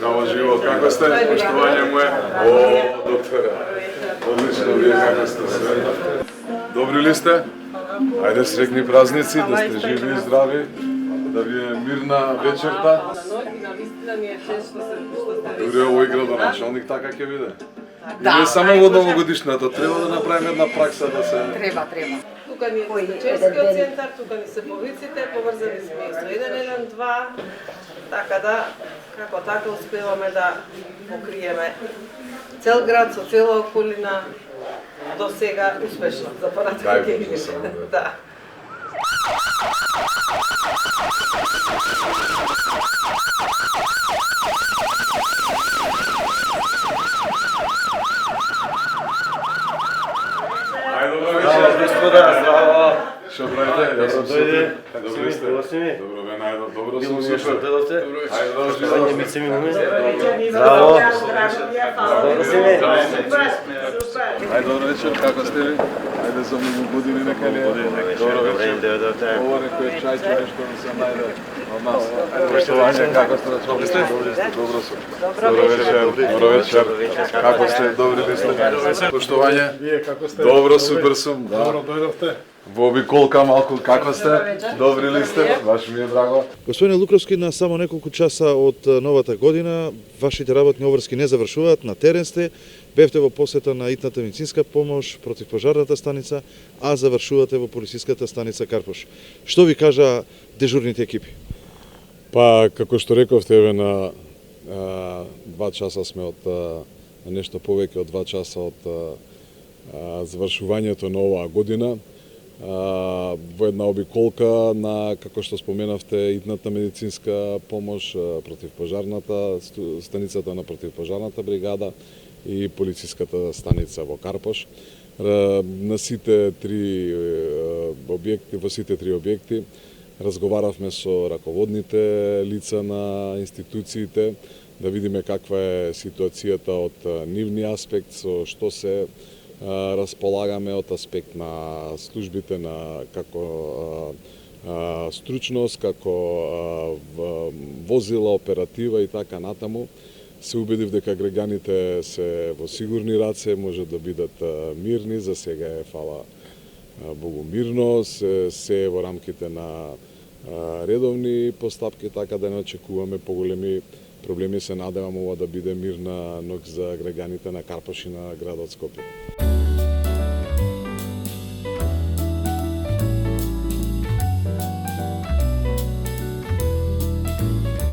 Здраво живо, како сте? Поштовање му е. О, докторе. Одлично, вие како сте се? Добри ли сте? Ајде срекни празници, да сте живи и здрави, да ви е мирна вечерта. Дури овој градоначалник така ќе биде. Или само во новогодишната треба да направиме една пракса да се... Треба. Тука ни е диспетчерскиот центар, тука ни се повиците, поврзани сме и со 112, така да, како така успеваме да покриеме цел град со цела околина, до сега успешно, за парата ќе видите. Да. Господа, здраво! Што правите? Јас сум супер. Добри сте? Добро бе, најдо. Добро сум супер. Ајде, добро ми здраво! Добро си ми? Ајде, добро вечер, како сте ви? Ајде за многу години нека ли е? Добро вечер. Ова некој чајче нешто ми се најде од нас. Поштовање, како сте? Добри сте? Добро сум. Добро вечер. Добро вечер. Како сте? Добри ли сте? Поштовање. Вие како сте? Добро, супер сум. Добро дојдовте. Во обиколка малку, како сте? Добри ли сте? Баш ми е драго. Господине Лукровски, на само неколку часа од новата година, вашите работни обврски не завршуваат, на терен сте, бевте во посета на итната медицинска помош, противпожарната станица, а завршувате во полициската станица Карпош. Што ви кажа дежурните екипи? Па, како што рековте, еве на 2 часа сме од нешто повеќе од 2 часа од завршувањето на оваа година. Во една обиколка на, како што споменавте, итната медицинска помош, противпожарната, станицата на противпожарната бригада и полициската станица во Карпош. На сите три објекти разговаравме со раководните лица на институциите, да видиме каква е ситуацијата од нивни аспект, со што се располагаме од аспект на службите на како стручност, како возила, оператива и така натаму. Се убедив дека граѓаните се во сигурни раце, може да бидат мирни, за сега е, фала Богу, мирно, се во рамките на редовни постапки, така да не очекуваме поголеми проблеми. Се надевам ова да биде мирна ноќ за граѓаните на Карпош и на градот Скопје.